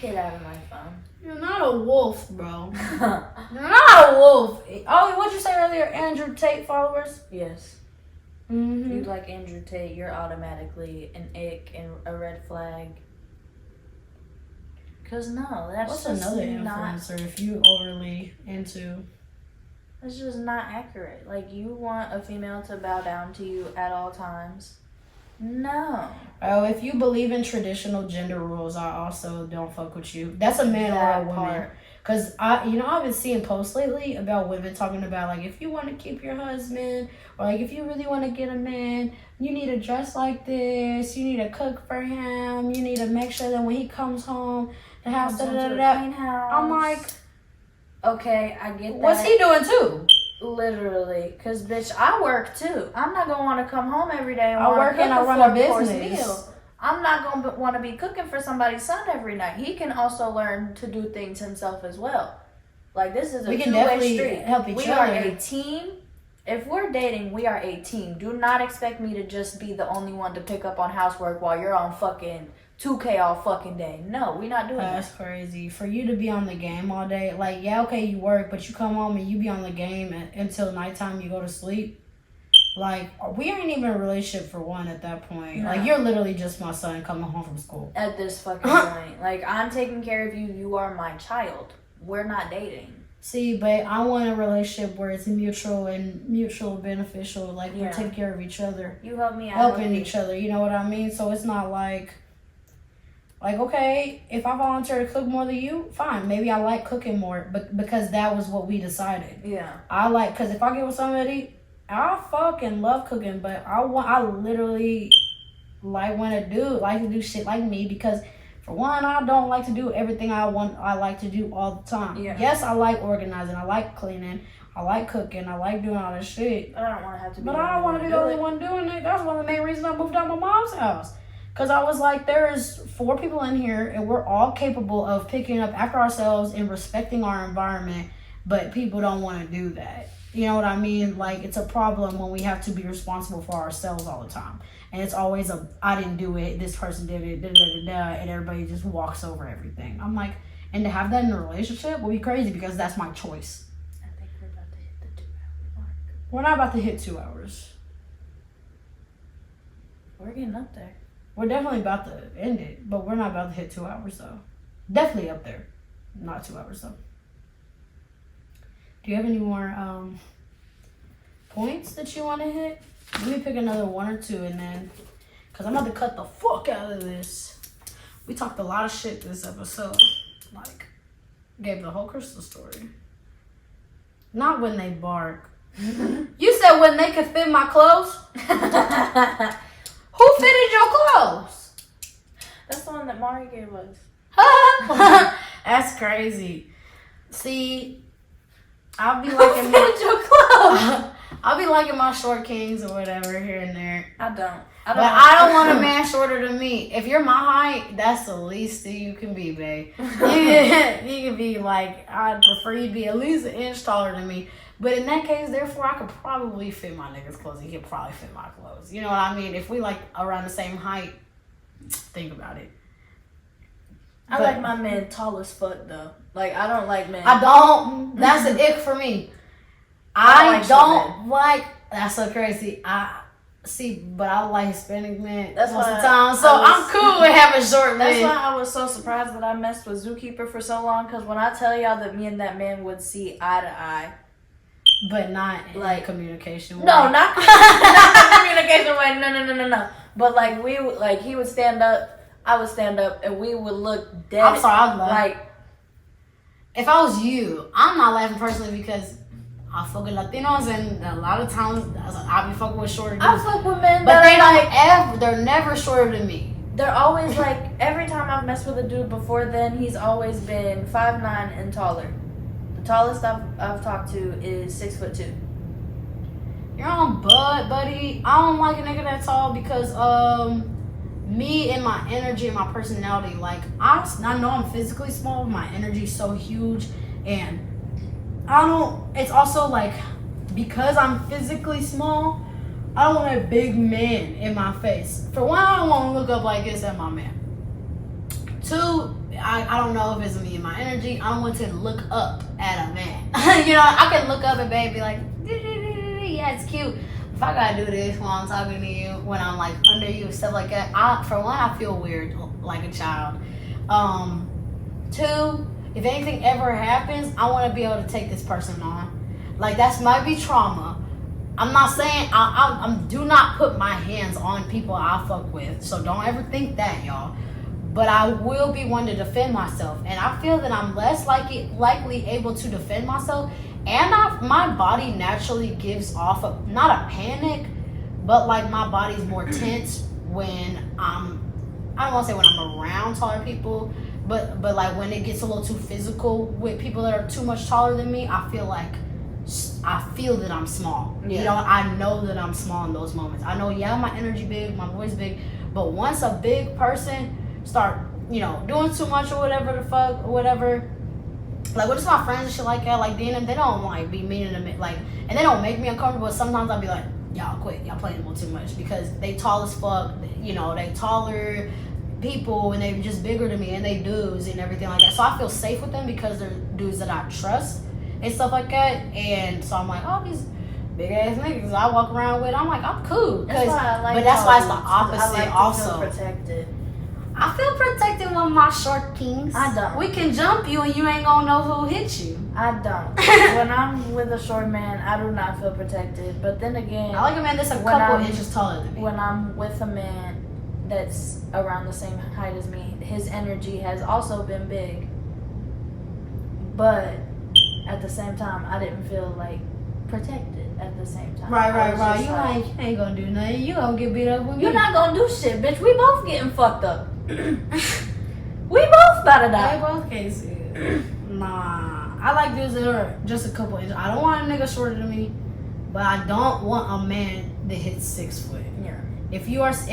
get out of my phone. You're not a wolf, bro. You're not a wolf. Oh, what'd you say earlier? Andrew Tate followers? Yes. Mm-hmm. You like Andrew Tate, you're automatically an ick and a red flag. Because no, that's What's just another not, influencer if you overly into? That's just not accurate. Like, you want a female to bow down to you at all times. No. Oh, if you believe in traditional gender rules, I also don't fuck with you. That's a man or a woman. Because I've been seeing posts lately about women talking about, like, if you want to keep your husband, or like if you really want to get a man, you need to dress like this, you need to cook for him, you need to make sure that when he comes home, the house, clean house. I'm like, okay, I get that. What's he doing too? Literally, because bitch, I work too. I'm not gonna want to come home every day and I work and I run a business. Meal. I'm not gonna want to be cooking for somebody's son every night. He can also learn to do things himself as well. Like, this is a two-way street. Help each we other. are a team. If we're dating, we are a team. Do not expect me to just be the only one to pick up on housework while you're on fucking 2K all fucking day. No, we're not doing that. That's crazy. For you to be on the game all day, like, yeah, okay, you work, but you come home and you be on the game until nighttime, you go to sleep. Like, we ain't even in a relationship for one at that point. No. Like, you're literally just my son coming home from school. At this fucking point. Like, I'm taking care of you. You are my child. We're not dating. See, but I want a relationship where it's mutual and mutual beneficial. Like, we're taking care of each other. You help me out. Helping each other. You know what I mean? So it's not like, okay, if I volunteer to cook more than you, fine. Maybe I like cooking more, but because that was what we decided. Yeah. Because if I get with somebody, I fucking love cooking, but I literally like to do shit like me, because for one, I don't like to do everything I like to do all the time. Yeah. Yes, I like organizing, I like cleaning, I like cooking, I like doing all this shit. I don't want to have to be. But I don't want to be the only one doing it. That's one of the main reasons I moved out of my mom's house. Because I was like, there's 4 people in here, and we're all capable of picking up after ourselves and respecting our environment, but people don't want to do that. You know what I mean? Like, it's a problem when we have to be responsible for ourselves all the time. And it's always I didn't do it, this person did it, and everybody just walks over everything. I'm like, and to have that in a relationship will be crazy, because that's my choice. I think we're about to hit the 2-hour mark. We're not about to hit 2 hours. We're getting up there. We're definitely about to end it, but we're not about to hit 2 hours, though. Definitely up there. Not 2 hours, though. Do you have any more points that you want to hit? Let me pick another 1 or 2, and then, because I'm about to cut the fuck out of this. We talked a lot of shit this episode. Like, gave the whole Crystal story. Not when they bark. You said when they could fit my clothes? Who fitted your clothes? That's the one that Mari gave us. That's crazy. See, I'll be liking your clothes. I'll be liking my short kings or whatever here and there. I don't want a man shorter than me. If you're my height, that's the least that you can be, babe. You can be like, I'd prefer you to be at least an inch taller than me. But in that case, therefore, I could probably fit my nigga's clothes. He could probably fit my clothes. You know what I mean? If we like around the same height, think about it. I like my man tall as fuck, though. Like, I don't like men. I don't. That's an ick for me. I don't like. That's so crazy. See, but I like Hispanic men That's most of why the time, so I'm cool with having short That's men. why I was so surprised that I messed with Zookeeper for so long. Because when I tell y'all that me and that man would see eye to eye, But not like communication way. No, not communication way. No. But like he would stand up, I would stand up, and we would look dead. I'm sorry, I'm like. If I was you, I'm not laughing personally because I fuck with Latinos, and a lot of times I be fucking with shorter dudes. I fuck with men, but they're never shorter than me. They're always like, every time I've messed with a dude before then, he's always been 5'9" and taller. The tallest I've talked to is 6'2". You're on bud, buddy. I don't like a nigga that tall because me and my energy and my personality, like I know I'm physically small, but my energy's so huge, and it's also like because I'm physically small, I don't want a big man in my face. For one, I don't want to look up like this at my man. Two, I don't know if it's me and my energy. I don't want to look up at a man. I can look up at babe and be like, yeah, it's cute. If I gotta do this while I'm talking to you, when I'm like under you and stuff like that, for one, I feel weird like a child. Two, if anything ever happens, I want to be able to take this person on. Like that might be trauma. I'm not saying I do not put my hands on people I fuck with, so don't ever think that, y'all. But I will be one to defend myself, and I feel that I'm less likely able to defend myself, and my body naturally gives off not a panic, but like my body's more tense when I don't want to say when I'm around taller people, but like when it gets a little too physical with people that are too much taller than me, I feel that I'm small. Yeah. I know that I'm small in those moments. I know, yeah, my energy big, my voice big, but once a big person start, doing too much or whatever, like what is my friends and shit like that, like they don't like be meaning to me, like, and they don't make me uncomfortable. But sometimes I'll be like, y'all quit, y'all playing a little too much because they tall as fuck, they taller people and they just bigger than me and they dudes and everything like that. So I feel safe with them because they're dudes that I trust and stuff like that. And so I'm like, oh, these big ass niggas I walk around with, I'm like, I'm cool. That's why I like, but that's why it's the opposite. opposite. I like also to feel protected. I feel protected with my short kings. I don't. We can jump you and you ain't gonna know who hit you. I don't. When I'm with a short man, I do not feel protected. But then again, I like a man that's a couple inches taller than me. When I'm with a man that's around the same height as me, his energy has also been big. But at the same time, I didn't feel like protected at the same time. Right. You ain't gonna do nothing. You gonna get beat up with me. You're not gonna do shit, bitch. We both getting fucked up. We both about to die. They both cases. Nah. I like dudes that are just a couple inches. I don't want a nigga shorter than me, but I don't want a man that hits 6 foot. Yeah. If you are as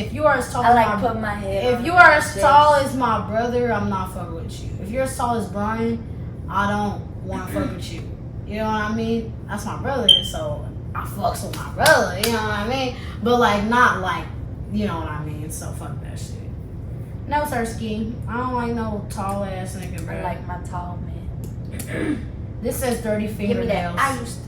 tall I as like put my head. If you are as tall as my brother, I'm not fucking with you. If you're as tall as Brian, I don't want to fuck with you. You know what I mean? That's my brother, so I fucks with my brother. You know what I mean? But like not like, you know what I mean? So fuck that shit. No, Sirski. I don't like no tall ass nigga, bro. I like my tall man. This says dirty fingernails. I used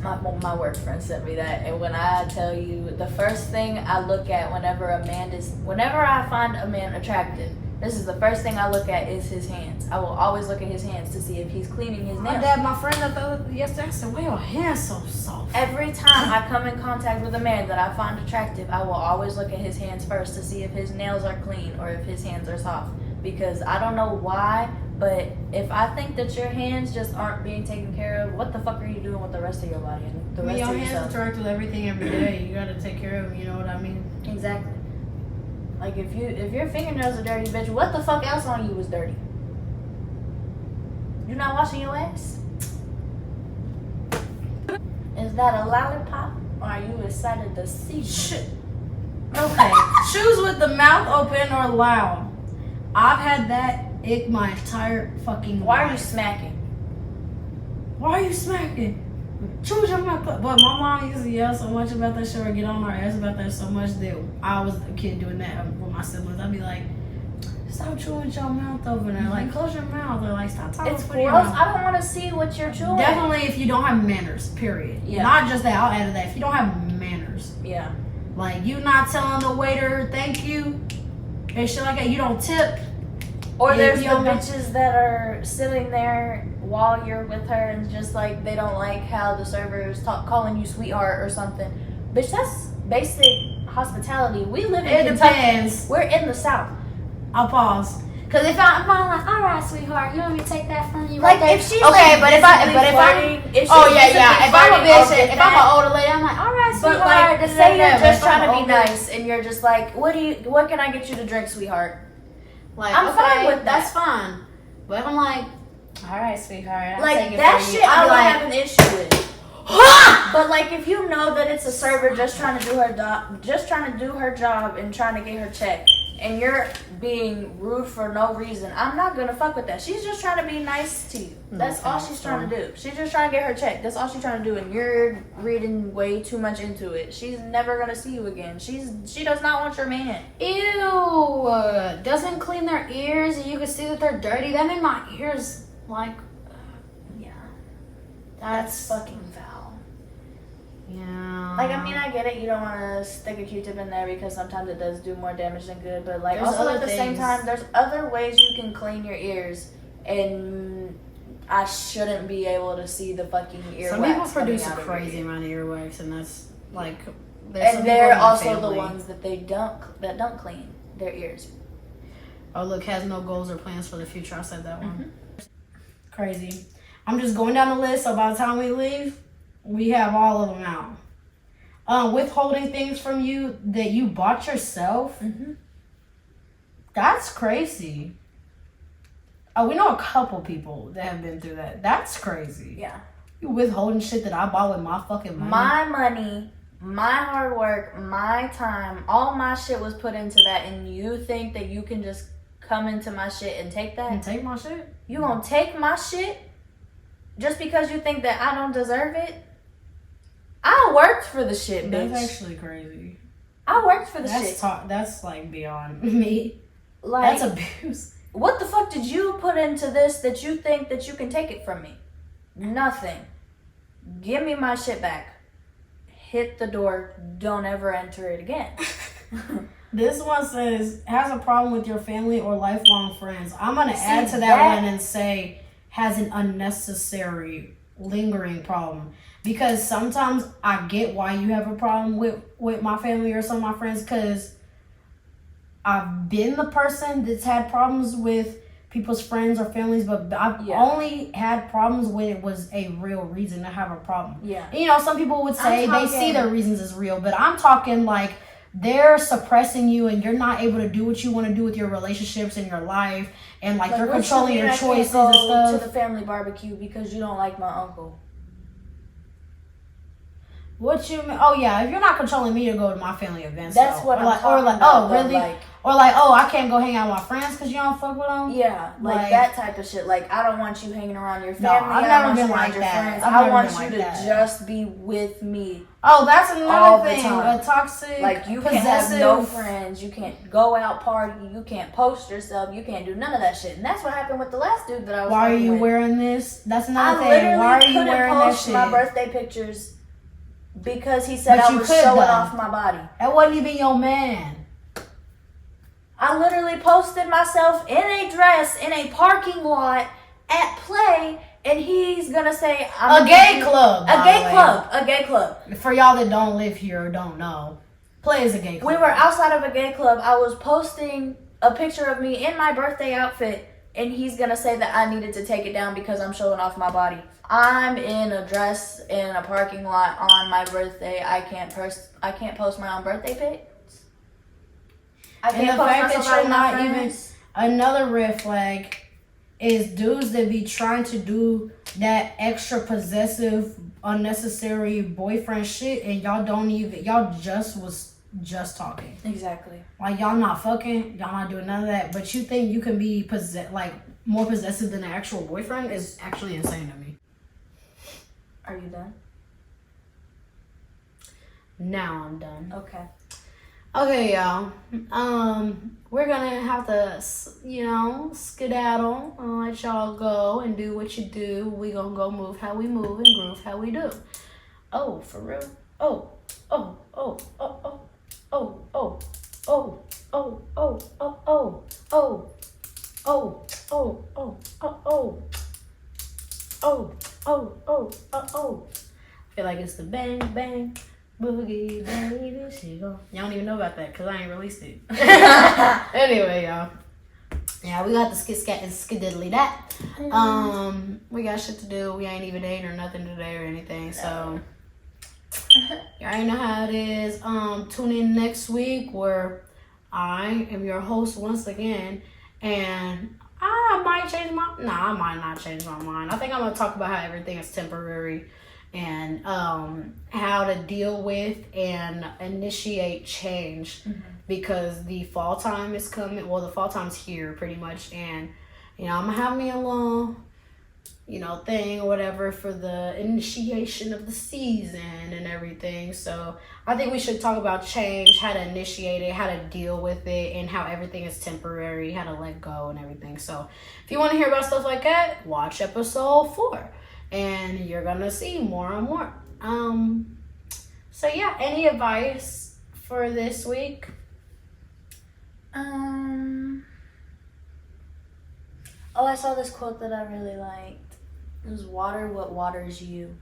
my work friend sent me that, and when I tell you, the first thing I look at whenever I find a man attractive, this is the first thing I look at is his hands. I will always look at his hands to see if he's cleaning his nails. My friend yesterday, I said, why your hands so soft? Every time I come in contact with a man that I find attractive, I will always look at his hands first to see if his nails are clean or if his hands are soft. Because I don't know why, but if I think that your hands just aren't being taken care of, what the fuck are you doing with the rest of your body and the rest of yourself? Your hands interact with everything every day. You gotta take care of them, you know what I mean? Exactly. Like if your fingernails are dirty, bitch, what the fuck else on you is dirty? You not washing your ass? Is that a lollipop? Or are you excited to see shit? Okay. Shoes with the mouth open or loud. I've had that ick my entire fucking life. Why are you smacking? Why are you smacking? Choose your mouth. But my mom used to yell so much about that shit or get on her ass about that so much that I was a kid doing that with my siblings. I'd be like, stop chewing your mouth over there. Like, close your mouth. Or like, stop talking. It's gross. I don't want to see what you're chewing. Definitely if you don't have manners, period. Yeah. Not just that, I'll add that. If you don't have manners. Yeah. Like, you not telling the waiter thank you and shit like that. You don't tip. Or there's the bitches that are sitting there while you're with her and just like they don't like how the server's calling you sweetheart or something. Bitch, that's basic hospitality. We live in Kentucky. Depends. We're in the South. I'll pause. Cause if I'm like, all right, sweetheart, you want me to take that from you? Like right if she's okay, like, but if I'm if I'm a bitch, if I'm an older lady, I'm like, all right, but sweetheart. like, say you're just trying to be nice and you're just like, what can I get you to drink, sweetheart? Like, I'm fine with that. That's fine. But I'm like, all right, sweetheart. Like that shit, I don't have an issue with. But like, if you know that it's a server just trying to do her job and trying to get her check, and you're being rude for no reason, I'm not gonna fuck with that. She's just trying to be nice to you. That's all she's trying to do. She's just trying to get her check. That's all she's trying to do, and you're reading way too much into it. She's never gonna see you again. She does not want your man. Ew. Doesn't clean their ears, and you can see that they're dirty. That made my ears like, Yeah. that's fucking foul. Yeah. Like, I mean, I get it. You don't want to stick a Q-tip in there because sometimes it does do more damage than good. But, like, There's also other at the same things. time, there's other ways you can clean your ears. And I shouldn't be able to see the fucking earwax. Some people produce a coming out of crazy your ear. amount of earwax, and that's, like... And they're also the ones that don't clean their ears. Oh, look, has no goals or plans for the future. I said that one. Crazy. I'm just going down the list, so by the time we leave, we have all of them out. Withholding things from you that you bought yourself. That's crazy. Oh, we know a couple people that have been through that. That's crazy. Yeah. You withholding shit that I bought with my fucking money. My money, my hard work, my time, all my shit was put into that, and you think that you can just come into my shit and take that? And take my shit? You gonna take my shit just because you think that I don't deserve it? I worked for the shit, bitch. That's actually crazy. I worked for the shit. That's like beyond me. Like, that's abuse. What the fuck did you put into this that you think that you can take it from me? Nothing. Give me my shit back. Hit the door. Don't ever enter it again. This one says, has a problem with your family or lifelong friends. I'm going to add to that one and say, has an unnecessary lingering problem. Because sometimes I get why you have a problem with my family or some of my friends, because I've been the person that's had problems with people's friends or families, but I've only had problems when it was a real reason to have a problem. Yeah. You know, some people would say they see their reasons as real, but I'm talking like they're suppressing you and you're not able to do what you want to do with your relationships and your life, and like they're controlling your choices and stuff. To the family barbecue because you don't like my uncle. What you mean? Oh yeah, if you're not controlling me to go to my family events, that's what I'm like, talking about. Oh really? Or like, oh, I can't go hang out with my friends because you don't fuck with them? Yeah, like that type of shit. Like, I don't want you hanging around your family. No, I've never been like that. I want you to just be with me. Oh, that's another thing. A toxic, like, you possessive. Can't have no friends. You can't go out party. You can't post yourself. You can't do none of that shit. And that's what happened with the last dude that I was Why are you wearing this? That's another thing. Why are you wearing that shit? I literally couldn't post my birthday pictures because he said I was showing off my body. That wasn't even your man. I literally posted myself in a dress in a parking lot at Play, and he's gonna say I'm a gay club. A gay club. For y'all that don't live here or don't know, Play is a gay club. We were outside of a gay club. I was posting a picture of me in my birthday outfit, and he's gonna say that I needed to take it down because I'm showing off my body. I'm in a dress in a parking lot on my birthday. I can't post my own birthday pic. And the fact that you're not even, another red flag is dudes that be trying to do that extra possessive, unnecessary boyfriend shit, and y'all just talking. Exactly. Like, y'all not fucking, y'all not doing none of that, but you think you can be more possessive than an actual boyfriend is actually insane to me. Are you done? Now I'm done. Okay. Okay, y'all. We're gonna have to, skedaddle and let y'all go and do what you do. We gonna go move how we move and groove how we do. Oh, for real? Oh. I feel like it's the bang bang boogie baby. Y'all don't even know about that because I ain't released it. Anyway, y'all. Yeah, we got the skit scat and skididdly that. We got shit to do. We ain't even dating or nothing today or anything. So you already know how it is. Tune in next week where I am your host once again, and I might not change my mind. I think I'm gonna talk about how everything is temporary and how to deal with and initiate change, because the fall time is coming. Well, the fall time's here pretty much, and I'm gonna have me a little thing or whatever for the initiation of the season and everything. So I think we should talk about change, how to initiate it, how to deal with it, and how everything is temporary, how to let go and everything. So if you want to hear about stuff like that, watch episode 4 and you're gonna see more and more. So yeah, any advice for this week? Oh, I saw this quote that I really liked. It was water what waters you.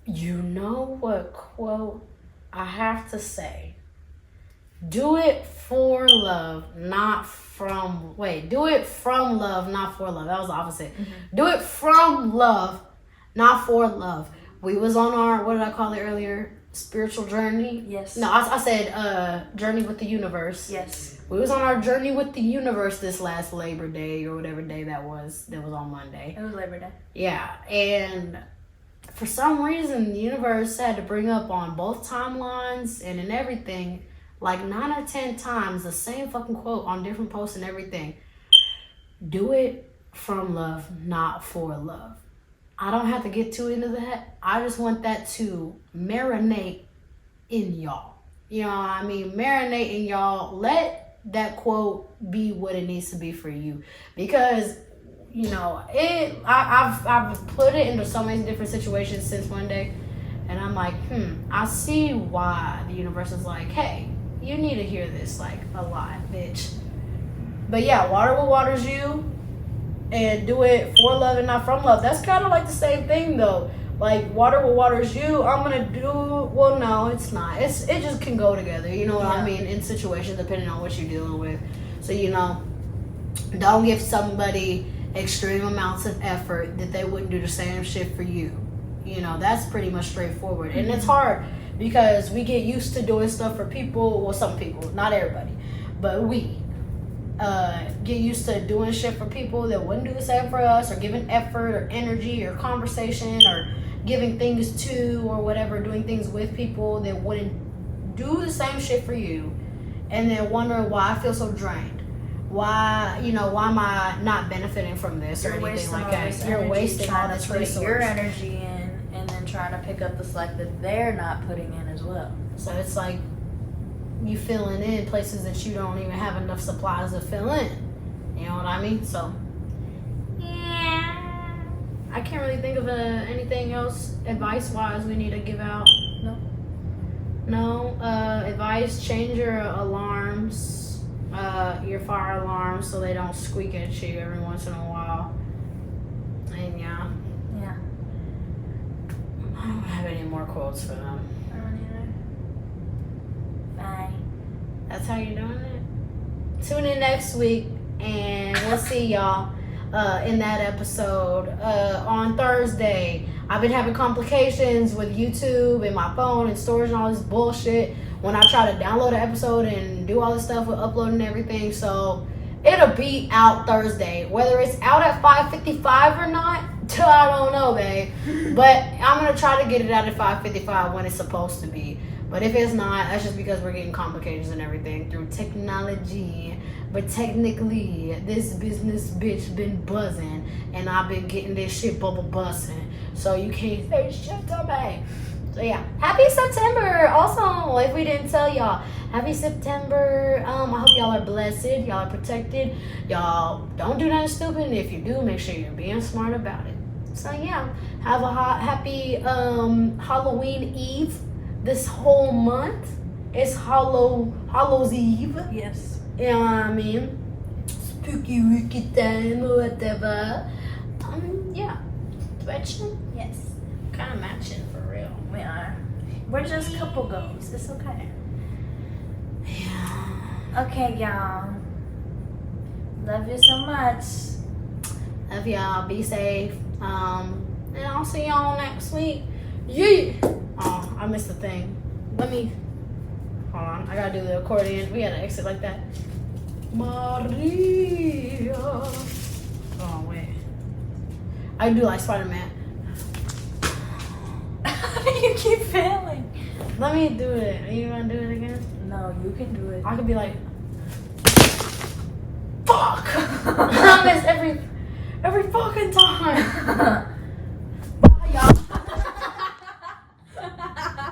You know what quote I have to say? Do it for love, not from... do it from love, not for love. That was the opposite. Do it from love, not for love. We was on our, what did I call it earlier? Spiritual journey? Yes. No, I said journey with the universe. Yes. We was on our journey with the universe this last Labor Day or whatever day that was. That was on Monday. It was Labor Day. Yeah, and for some reason, the universe had to bring up on both timelines and in everything, like 9 or 10 times, the same fucking quote on different posts and everything. Do it from love, not for love. I don't have to get too into that. I just want that to marinate in y'all. You know what I mean? Marinate in y'all. Let that quote be what it needs to be for you. Because, I've put it into so many different situations since Monday. And I'm like, I see why the universe is like, hey, you need to hear this, like, a lot, bitch. But yeah, water what waters you. And do it for love and not from love. That's kind of like the same thing, though. Like, water what waters you, I'm going to do... Well, no, it's not. It just can go together, you know what I mean? In situations, depending on what you're dealing with. So, don't give somebody extreme amounts of effort that they wouldn't do the same shit for you. That's pretty much straightforward. And it's hard because we get used to doing stuff for people. Well, some people, not everybody. But we get used to doing shit for people that wouldn't do the same for us, or giving effort or energy or conversation or giving things to or whatever, doing things with people that wouldn't do the same shit for you, and then wondering why I feel so drained. Why am I not benefiting from this or anything like that? You're wasting all this resource. Your energy in, and then trying to pick up the slack that they're not putting in as well. So it's like you filling in places that you don't even have enough supplies to fill in. You know what I mean? So, yeah. I can't really think of anything else advice-wise we need to give out. No. Advice, change your alarms, your fire alarms, so they don't squeak at you every once in a while. And yeah. I don't have any more quotes for them. I don't either. Bye. That's how you're doing it? Tune in next week, and we'll see y'all in that episode. On Thursday, I've been having complications with YouTube and my phone and storage and all this bullshit when I try to download an episode and do all this stuff with uploading and everything. So it'll be out Thursday. Whether it's out at 5:55 or not, I don't know, babe. But I'm going to try to get it out at 5:55 when it's supposed to be. But if it's not, that's just because we're getting complications and everything through technology. But technically, this business bitch been buzzing, and I've been getting this shit bubble busting. So you can't say shit to me. So yeah, happy September. Also, if we didn't tell y'all, happy September. I hope y'all are blessed. Y'all are protected. Y'all don't do nothing stupid. And if you do, make sure you're being smart about it. So yeah, have a happy Halloween Eve. This whole month is Hallow's Eve. Yes. You know what I mean? Spooky wicked time or whatever. Yeah. Matching? Yes. Kind of matching for real. We are. We're just couple goals. It's okay. Yeah. Okay, y'all. Love you so much. Love y'all. Be safe. And I'll see y'all next week. Yeah. Oh, I missed the thing. Let me. Hold on. I gotta do the accordion. We gotta exit like that. Maria. Oh wait. I do like Spider-Man. You keep failing. Let me do it. Are you gonna do it again? No, you can do it. I could be like, fuck. I miss every fucking time.